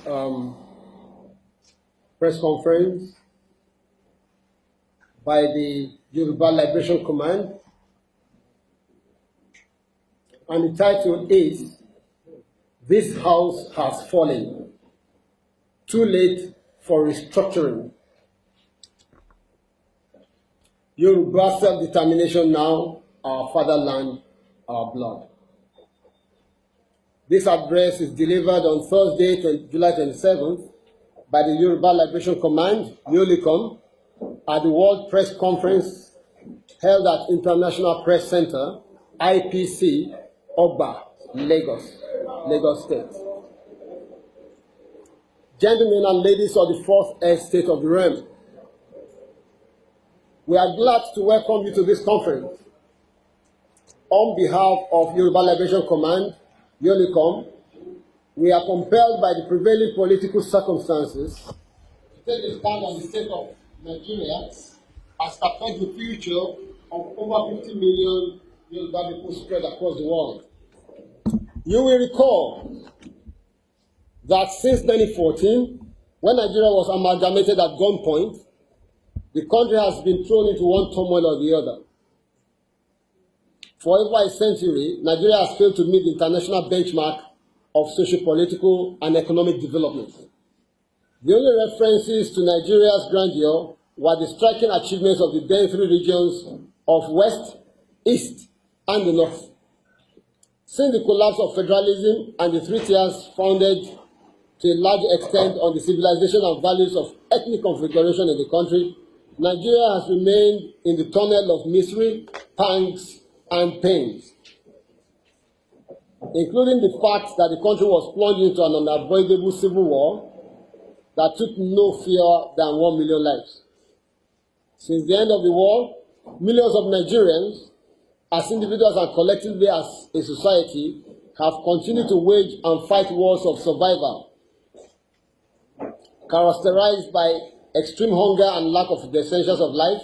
um, press conference by the Yoruba Liberation Command, and the title is "This House Has Fallen, Too Late for Restructuring. Yoruba Self-Determination Now, Our Fatherland, Our Blood." This address is delivered on Thursday, July 27th, by the Yoruba Liberation Command, YOLICOM, at the World Press Conference held at International Press Center, IPC, Ogba, Lagos State. Gentlemen and ladies of the Fourth Estate of the Realm, we are glad to welcome you to this conference. On behalf of Yoruba Liberation Command, YOLICOM, we are compelled by the prevailing political circumstances to take a stand on the state of Nigeria as affects the future of over 50 million Yoruba people spread across the world. You will recall that since 2014, when Nigeria was amalgamated at gunpoint, the country has been thrown into one turmoil or the other. For over a century, Nigeria has failed to meet the international benchmark of socio-political and economic development. The only references to Nigeria's grandeur were the striking achievements of the then three regions of West, East, and the North. Since the collapse of federalism and the three tiers founded to a large extent on the civilization and values of ethnic configuration in the country, Nigeria has remained in the tunnel of misery, pangs, and pains, including the fact that the country was plunged into an unavoidable civil war that took no fewer than 1 million lives. Since the end of the war, millions of Nigerians, as individuals and collectively as a society, have continued to wage and fight wars of survival, characterized by extreme hunger and lack of the essentials of life,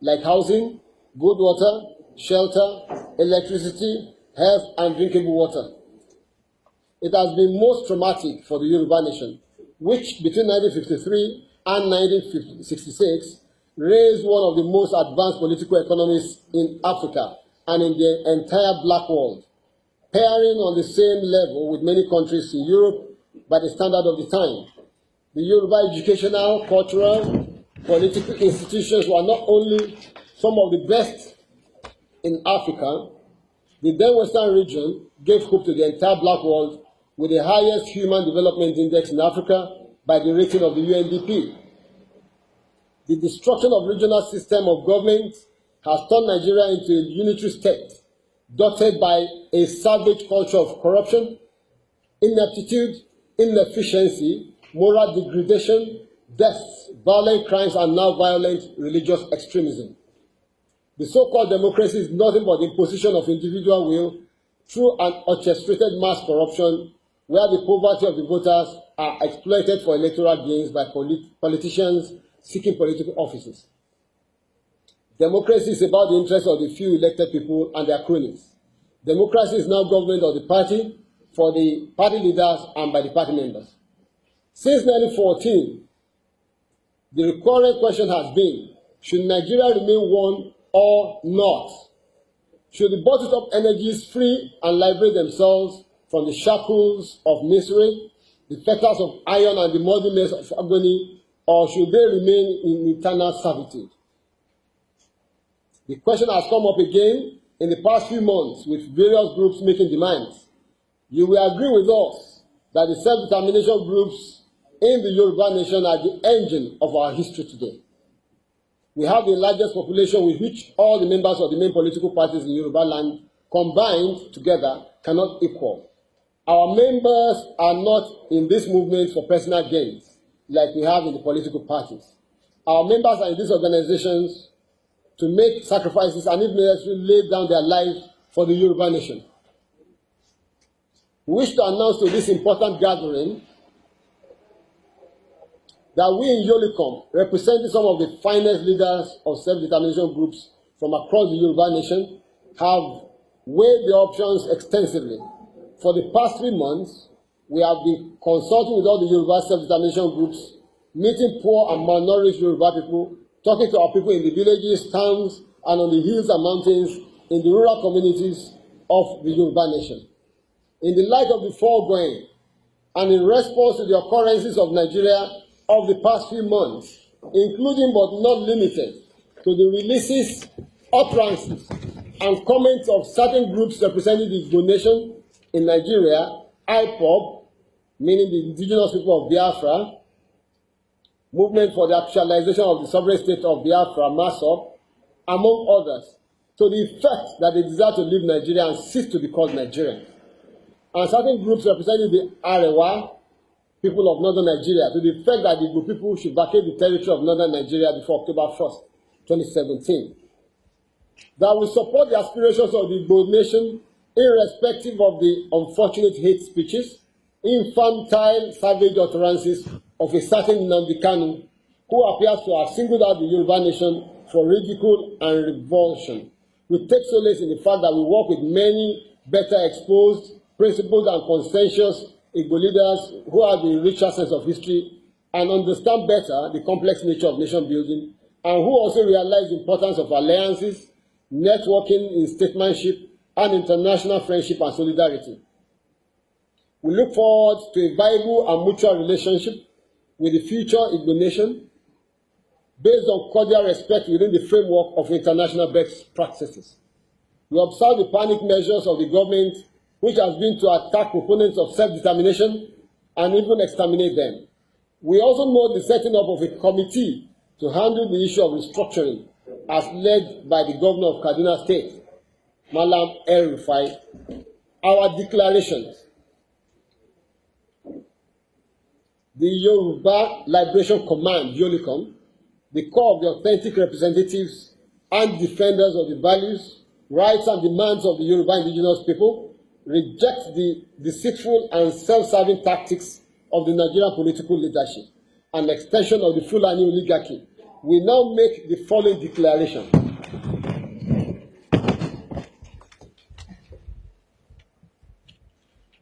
like housing, good water, shelter, electricity, health, and drinkable water. It has been most traumatic for the Yoruba nation, which between 1953 and 1966 raised one of the most advanced political economies in Africa and in the entire black world, pairing on the same level with many countries in Europe by the standard of the time. The Yoruba educational, cultural, political institutions were not only some of the best in Africa, the then Western region gave hope to the entire black world with the highest human development index in Africa by the rating of the UNDP. The destruction of regional system of government has turned Nigeria into a unitary state, dotted by a savage culture of corruption, ineptitude, inefficiency, moral degradation, deaths, violent crimes, and now violent religious extremism. The so-called democracy is nothing but the imposition of individual will through an orchestrated mass corruption where the poverty of the voters are exploited for electoral gains by politicians seeking political offices. Democracy is about the interests of the few elected people and their cronies. Democracy is now government of the party, for the party leaders, and by the party members. Since 1914, the recurrent question has been, should Nigeria remain one or not? Should the bottled-up energies free and liberate themselves from the shackles of misery, the fetters of iron, and the muddiness of agony, or should they remain in eternal servitude? The question has come up again in the past few months with various groups making demands. You will agree with us that the self-determination groups in the Yoruba nation are the engine of our history today. We have the largest population with which all the members of the main political parties in Yoruba land combined together cannot equal. Our members are not in this movement for personal gains, like we have in the political parties. Our members are in these organizations to make sacrifices and, if necessary, lay down their lives for the Yoruba nation. We wish to announce to this important gathering that we in YOLICOM, representing some of the finest leaders of self-determination groups from across the Yoruba nation, have weighed the options extensively. For the past 3 months, We have been consulting with all the Yoruba self-determination groups, meeting poor and malnourished Yoruba people, talking to our people in the villages, towns, and on the hills and mountains, in the rural communities of the Yoruba nation. In the light of the foregoing, and in response to the occurrences of Nigeria of the past few months, including but not limited to the releases, utterances, and comments of certain groups representing the Igbo nation in Nigeria, IPOB, meaning the indigenous people of Biafra, Movement for the Actualization of the Sovereign State of Biafra, MASOB, among others, to the effect that they desire to leave Nigeria and cease to be called Nigerians. And certain groups representing the Arewa, people of northern Nigeria, to the effect that the Igbo people should vacate the territory of northern Nigeria before October 1st, 2017. That will support the aspirations of the Igbo nation irrespective of the unfortunate hate speeches, infantile, savage utterances of a certain Nnamdi Kanu, who appears to have singled out the Yoruba nation for ridicule and revulsion. We take solace in the fact that we work with many better exposed, principled and conscientious Igbo leaders who have a richer sense of history and understand better the complex nature of nation building, and who also realize the importance of alliances, networking in statesmanship, and international friendship and solidarity. We look forward to a viable and mutual relationship with the future Igbo nation based on cordial respect within the framework of international best practices. We observe the panic measures of the government, which has been to attack proponents of self-determination and even exterminate them. We also note the setting up of a committee to handle the issue of restructuring, as led by the governor of Kaduna State, Malam El-Rufai. Our declarations. The Yoruba Liberation Command, YOLICOM, the core of the authentic representatives and defenders of the values, rights, and demands of the Yoruba indigenous people, reject the deceitful and self-serving tactics of the Nigerian political leadership and extension of the Fulani oligarchy. We now make the following declaration.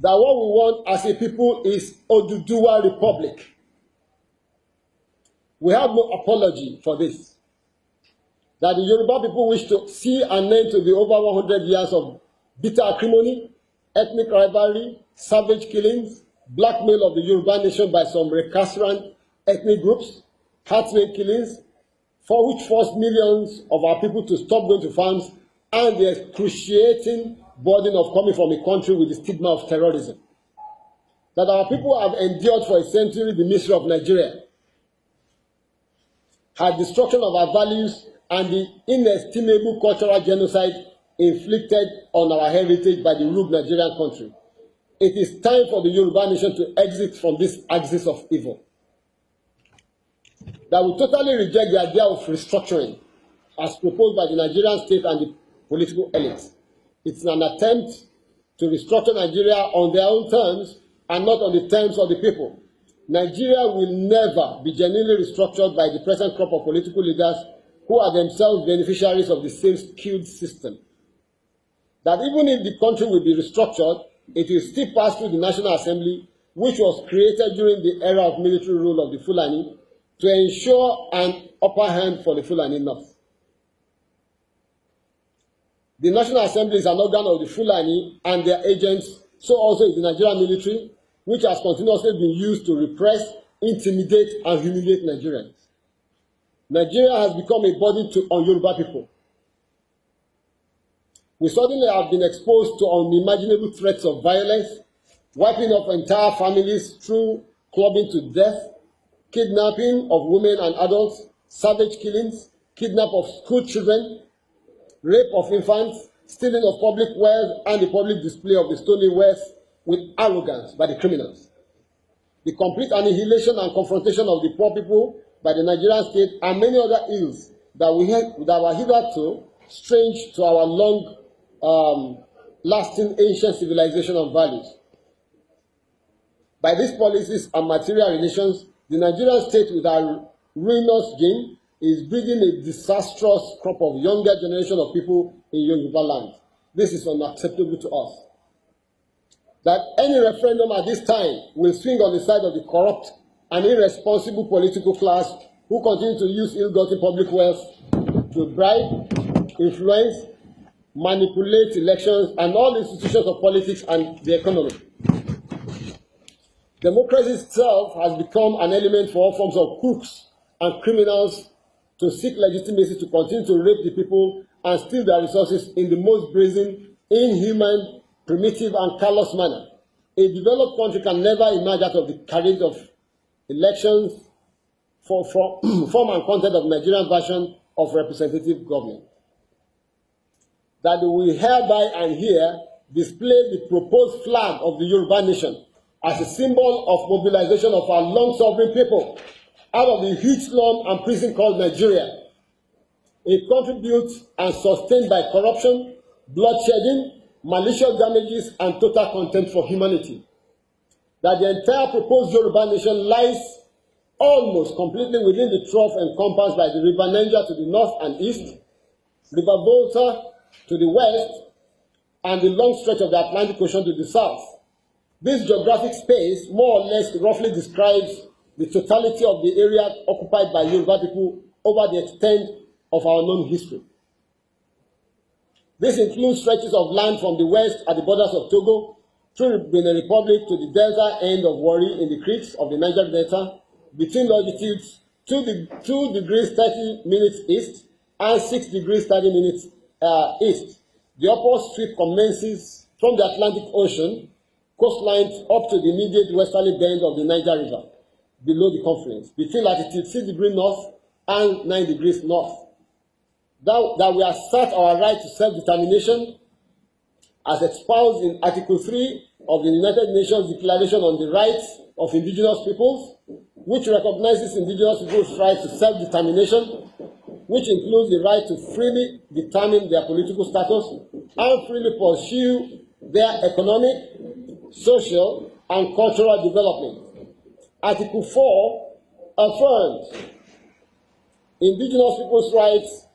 That what we want as a people is Oduduwa Republic. We have no apology for this. That the Yoruba people wish to see an end to the over 100 years of bitter acrimony, ethnic rivalry, savage killings, blackmail of the Yoruba nation by some recalcitrant ethnic groups, heartbreak killings, for which forced millions of our people to stop going to farms, and the excruciating burden of coming from a country with the stigma of terrorism. That our people have endured for a century the misery of Nigeria, had destruction of our values, and the inestimable cultural genocide inflicted on our heritage by the rude Nigerian country. It is time for the Yoruba nation to exit from this axis of evil. That we totally reject the idea of restructuring as proposed by the Nigerian state and the political elites. It's an attempt to restructure Nigeria on their own terms and not on the terms of the people. Nigeria will never be genuinely restructured by the present crop of political leaders who are themselves beneficiaries of the same skewed system. That even if the country will be restructured, it will still pass through the National Assembly, which was created during the era of military rule of the Fulani, to ensure an upper hand for the Fulani North. The National Assembly is an organ of the Fulani and their agents, so also is the Nigerian military, which has continuously been used to repress, intimidate, and humiliate Nigerians. Nigeria has become a burden on Yoruba people. We suddenly have been exposed to unimaginable threats of violence, wiping off entire families through clubbing to death, kidnapping of women and adults, savage killings, kidnap of school children, rape of infants, stealing of public wealth, and the public display of the stolen wealth with arrogance by the criminals. The complete annihilation and confrontation of the poor people by the Nigerian state and many other ills that were hitherto strange to our long-lasting ancient civilization and values. By these policies and material relations, the Nigerian state, with our ruinous gain, is breeding a disastrous crop of younger generation of people in Yoruba land. This is unacceptable to us. that any referendum at this time will swing on the side of the corrupt and irresponsible political class who continue to use ill-gotten public wealth to bribe, influence, manipulate elections and all institutions of politics and the economy. Democracy itself has become an element for all forms of crooks and criminals to seek legitimacy to continue to rape the people and steal their resources in the most brazen, inhuman, primitive, and callous manner. A developed country can never emerge out of the carriage of elections for form and content of Nigerian version of representative government. That we hereby and here display the proposed flag of the Yoruba nation as a symbol of mobilization of our long-suffering people out of the huge slum and prison called Nigeria, a country built and sustained by corruption, bloodshedding, malicious damages, and total contempt for humanity. That the entire proposed Yoruba nation lies almost completely within the trough encompassed by the River Niger to the north and east, River Volta to the west, and the long stretch of the Atlantic Ocean to the south. This geographic space more or less roughly describes the totality of the area occupied by Yoruba people over the extent of our known history. This includes stretches of land from the west at the borders of Togo, through Benin Republic to the delta end of Warri in the creeks of the Niger Delta, between longitudes 2 degrees 30 minutes east and 6 degrees 30 minutes east. The upper sweep commences from the Atlantic Ocean coastline up to the immediate westerly bend of the Niger River, below the confluence, between latitude 6 degrees north and 9 degrees north. That we assert our right to self-determination as espoused in Article 3 of the United Nations Declaration on the Rights of Indigenous Peoples, which recognizes indigenous peoples' right to self-determination, which includes the right to freely determine their political status and freely pursue their economic, social, and cultural development. Article 4 affirms indigenous people's rights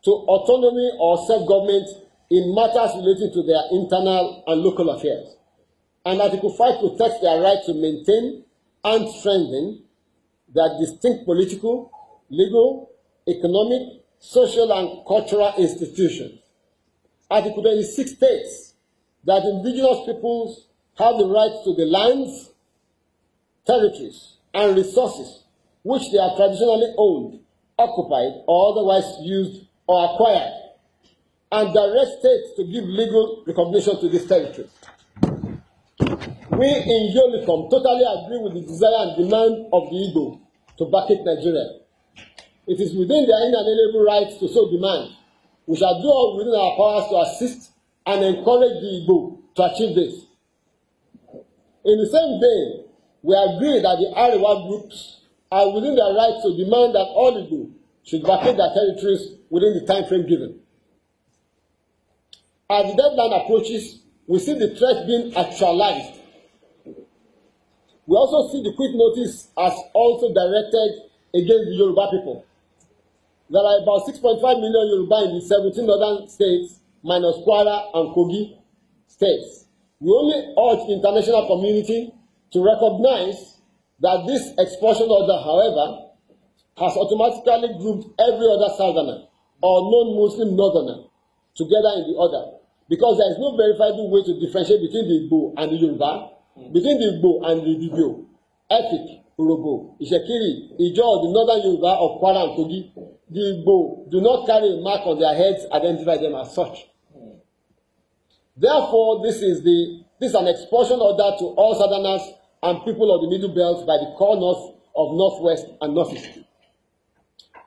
to autonomy or self-government in matters relating to their internal and local affairs. And Article 5 protects their right to maintain and strengthen their distinct political, legal, economic, social, and cultural institutions. Article 26 states that indigenous peoples have the right to the lands, territories, and resources which they have traditionally owned, occupied, or otherwise used or acquired, and direct states to give legal recognition to these territories. We in Yolicom totally agree with the desire and demand of the Igbo to vacate Nigeria. It is within their inalienable rights to so demand. We shall do all within our powers to assist and encourage the Igbo to achieve this. In the same vein, we agree that the Arewa groups are within their rights to demand that all Igbo should vacate their territories within the time frame given. As the deadline approaches, we see the threat being actualized. We also see the quick notice as also directed against the Yoruba people. There are about 6.5 million Yoruba in the 17 northern states, minus Kwara and Kogi states. We only urge the international community to recognize that this expulsion order, however, has automatically grouped every other southerner or non-Muslim northerner together in the order, because there is no verifiable way to differentiate between the Igbo and the Yoruba, between the Igbo and the Dibio, Efik, Urobo, Ishekiri, Ijo, the northern Yoruba of Kwara and Kogi. The Igbo do not carry a mark on their heads, identify them as such. Therefore, this is an expulsion order to all southerners and people of the Middle Belt by the core north of Northwest and Northeast.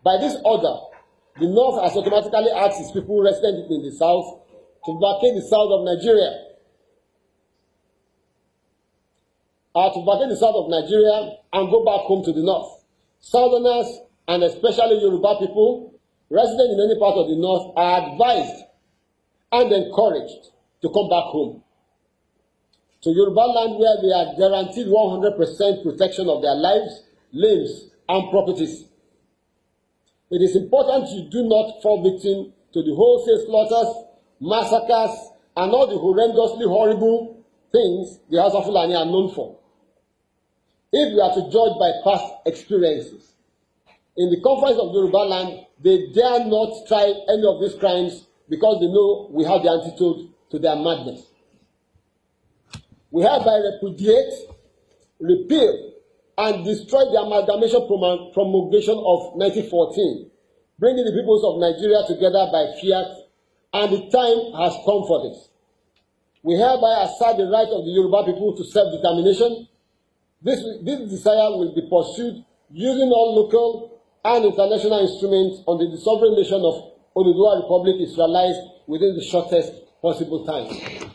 By this order, the North has automatically asked its people resident in the South to vacate the south of Nigeria. To vacate the south of Nigeria and go back home to the North. Southerners, and especially Yoruba people, resident in any part of the North, are advised and encouraged to come back home to Yoruba land, where they are guaranteed 100% protection of their lives, limbs, and properties. It is important you do not fall victim to the wholesale slaughters, massacres, and all the horrendously horrible things the Hausa Fulani are known for. If we are to judge by past experiences, in the conference of Yoruba land, they dare not try any of these crimes because they know we have the antidote to their madness. We hereby repudiate, repeal, and destroy the amalgamation promulgation of 1914, bringing the peoples of Nigeria together by fiat, and the time has come for this. We hereby assert the right of the Yoruba people to self-determination. This desire will be pursued using all local and international instruments until the sovereign nation of Oduduwa Republic is realized within the shortest possible time.